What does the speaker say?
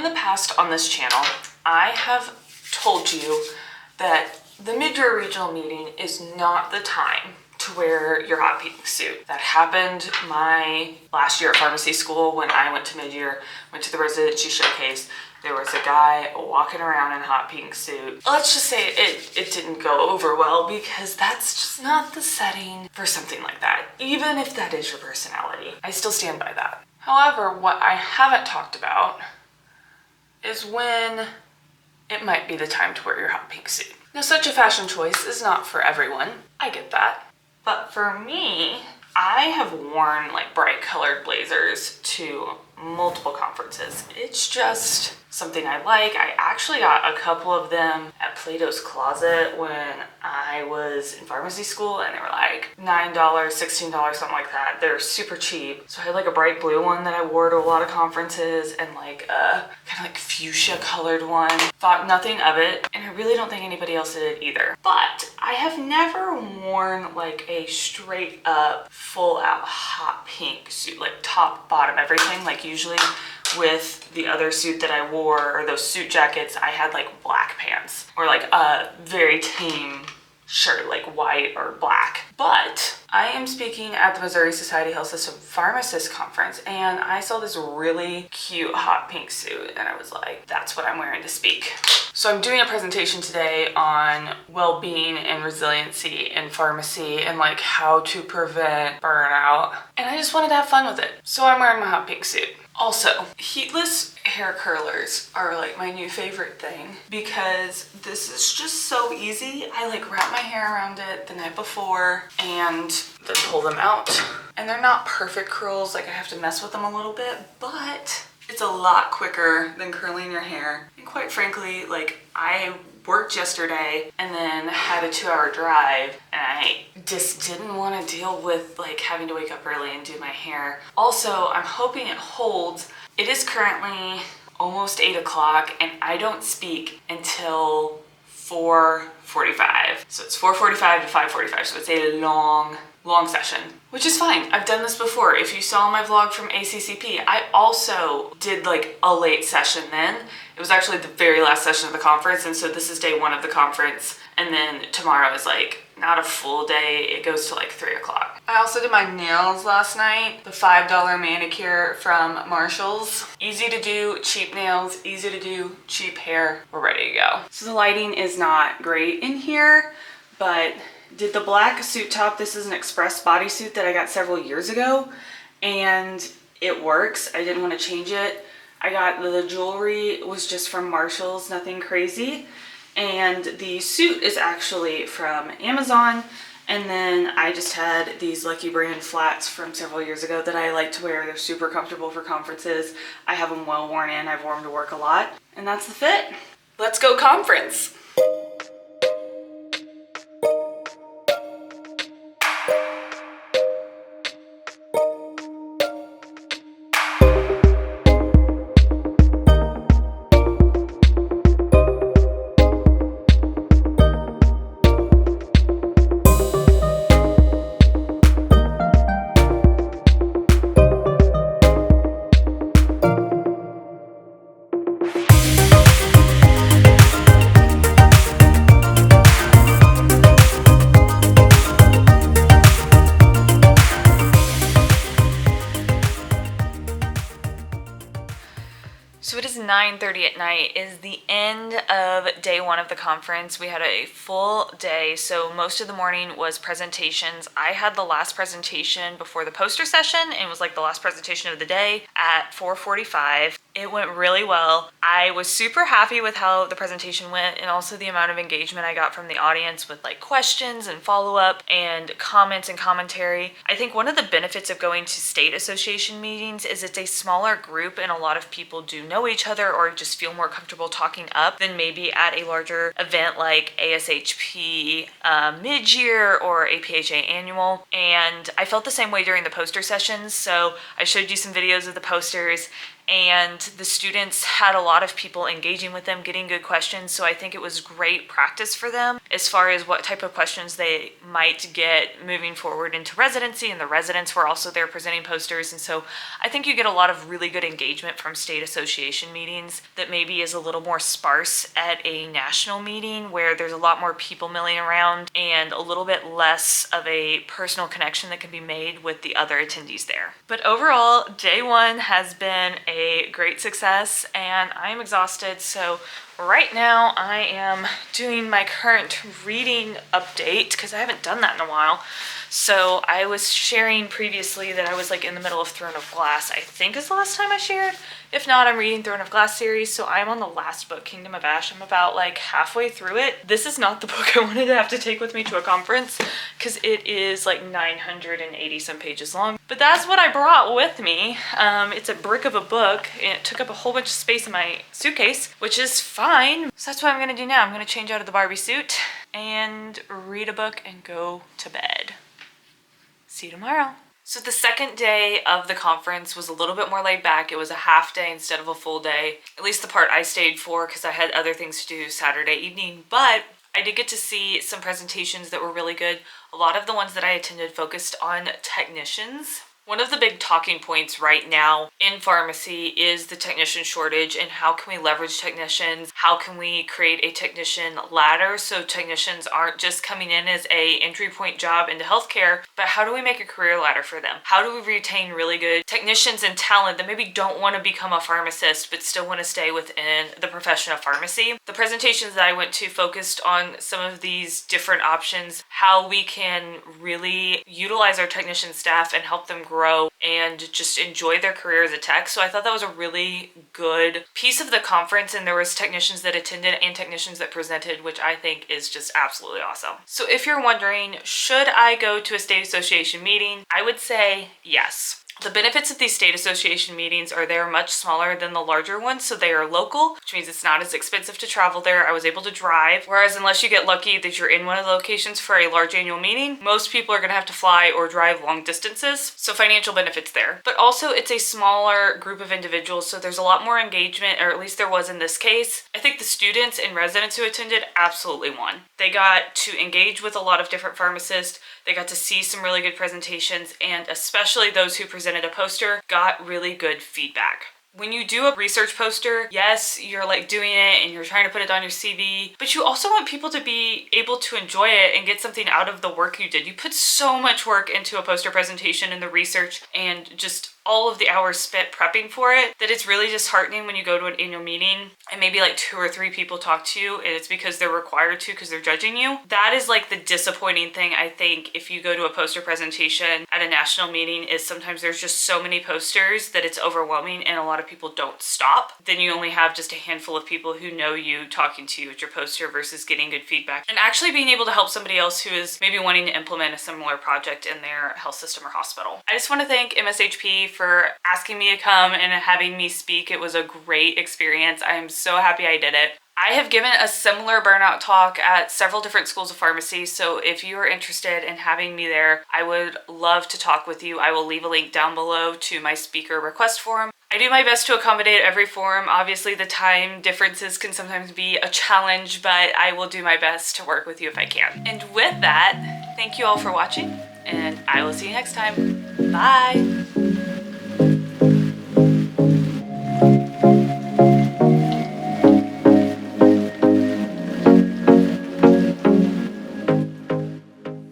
the past on this channel, I have told you that the mid-year regional meeting is not the time to wear your hot pink suit. That happened my last year at pharmacy school when I went to mid-year, went to the residency showcase. There was a guy walking around in a hot pink suit. Let's just say it didn't go over well because that's just not the setting for something like that. Even if that is your personality, I still stand by that. However, what I haven't talked about is when it might be the time to wear your hot pink suit. Now, such a fashion choice is not for everyone. I get that. But for me, I have worn like bright colored blazers to multiple conferences. It's just something I like. I actually got a couple of them at Plato's Closet when I was in pharmacy school, and they were like $9, $16, something like that. They're super cheap. So I had like a bright blue one that I wore to a lot of conferences, and like a kind of like fuchsia colored one. Thought nothing of it, and I really don't think anybody else did either. But I have never worn like a straight up full out hot pink suit, like top, bottom, everything. Like usually with the other suit that I wore, or those suit jackets, I had like black pants or like a very tame shirt, like white or black. But I am speaking at the Missouri Society Health System Pharmacist conference, and I saw this really cute hot pink suit, and I was like, that's what I'm wearing to speak. So I'm doing a presentation today on well-being and resiliency in pharmacy and like how to prevent burnout. And I just wanted to have fun with it. So I'm wearing my hot pink suit. Also, heatless hair curlers are like my new favorite thing because this is just so easy. I like wrap my hair around it the night before and then pull them out. And they're not perfect curls, like I have to mess with them a little bit, but it's a lot quicker than curling your hair. And quite frankly, like I worked yesterday and then had a 2-hour drive, and I just didn't want to deal with like having to wake up early and do my hair. Also, I'm hoping it holds. It is currently almost 8 o'clock and I don't speak until 4:45. So it's 4:45 to 5:45. So it's a long session, which is fine. I've done this before. If you saw my vlog from ACCP, I also did like a late session then. It was actually the very last session of the conference, and so this is day 1 of the conference, and then tomorrow is like not a full day. It goes to like 3 o'clock. I also did my nails last night. The $5 manicure from Marshall's. Easy to do, cheap nails, easy to do, cheap hair. We're ready to go. So the lighting is not great in here, but did the black suit top. This is an express bodysuit that I got several years ago, and it works. I didn't want to change it. I got the jewelry was just from Marshall's, nothing crazy. And the suit is actually from Amazon. And then I just had these Lucky Brand flats from several years ago that I like to wear. They're super comfortable for conferences. I have them well worn in. I've worn them to work a lot. And that's the fit. Let's go conference. So it is 9:30 at night. It is the end of day 1 of the conference. We had a full day, so most of the morning was presentations. I had the last presentation before the poster session, and it was like the last presentation of the day at 4:45. It went really well. I was super happy with how the presentation went, and also the amount of engagement I got from the audience with like questions and follow-up and comments and commentary. I think one of the benefits of going to state association meetings is it's a smaller group, and a lot of people do know each other or just feel more comfortable talking up than maybe at a larger event like ASHP mid-year or APHA annual. And I felt the same way during the poster sessions, so I showed you some videos of the posters, and the students had a lot of people engaging with them, getting good questions. So I think it was great practice for them as far as what type of questions they might get moving forward into residency, and the residents were also there presenting posters. And so I think you get a lot of really good engagement from state association meetings that maybe is a little more sparse at a national meeting where there's a lot more people milling around and a little bit less of a personal connection that can be made with the other attendees there. But overall, day one has been a great success and I'm exhausted. So right now I am doing my current reading update because I haven't done that in a while. So I was sharing previously that I was like in the middle of Throne of Glass, I think is the last time I shared. If not, I'm reading Throne of Glass series. So I'm on the last book, Kingdom of Ash. I'm about like halfway through it. This is not the book I wanted to have to take with me to a conference because it is like 980 some pages long. But that's what I brought with me. It's a brick of a book and it took up a whole bunch of space in my suitcase, which is fine. So that's what I'm gonna do now. I'm gonna change out of the Barbie suit and read a book and go to bed. See you tomorrow. So the second day of the conference was a little bit more laid back. It was a half day instead of a full day, at least the part I stayed for because I had other things to do Saturday evening, but I did get to see some presentations that were really good. A lot of the ones that I attended focused on technicians. One of the big talking points right now in pharmacy is the technician shortage and how can we leverage technicians? How can we create a technician ladder so technicians aren't just coming in as a entry point job into healthcare, but how do we make a career ladder for them? How do we retain really good technicians and talent that maybe don't want to become a pharmacist but still want to stay within the profession of pharmacy? The presentations that I went to focused on some of these different options, how we can really utilize our technician staff and help them grow and just enjoy their career as a tech. So I thought that was a really good piece of the conference, and there was technicians that attended and technicians that presented, which I think is just absolutely awesome. So if you're wondering, should I go to a state association meeting? I would say yes. The benefits of these state association meetings are they're much smaller than the larger ones, so they are local, which means it's not as expensive to travel there. I was able to drive, whereas unless you get lucky that you're in one of the locations for a large annual meeting, most people are going to have to fly or drive long distances, so financial benefits there. But also it's a smaller group of individuals, so there's a lot more engagement, or at least there was in this case. I think the students and residents who attended absolutely won. They got to engage with a lot of different pharmacists, they got to see some really good presentations, and especially those who presented a poster got really good feedback. When you do a research poster, yes, you're like doing it and you're trying to put it on your CV, but you also want people to be able to enjoy it and get something out of the work you did. You put so much work into a poster presentation and the research and just all of the hours spent prepping for it that it's really disheartening when you go to an annual meeting and maybe like 2 or 3 people talk to you and it's because they're required to because they're judging you. That is like the disappointing thing, I think, if you go to a poster presentation at a national meeting, is sometimes there's just so many posters that it's overwhelming and a lot of people don't stop. Then you only have just a handful of people who know you talking to you at your poster versus getting good feedback and actually being able to help somebody else who is maybe wanting to implement a similar project in their health system or hospital. I just want to thank MSHP for asking me to come and having me speak. It was a great experience. I am so happy I did it. I have given a similar burnout talk at several different schools of pharmacy, so if you are interested in having me there, I would love to talk with you. I will leave a link down below to my speaker request form. I do my best to accommodate every forum. Obviously, the time differences can sometimes be a challenge, but I will do my best to work with you if I can. And with that, thank you all for watching, and I will see you next time. Bye!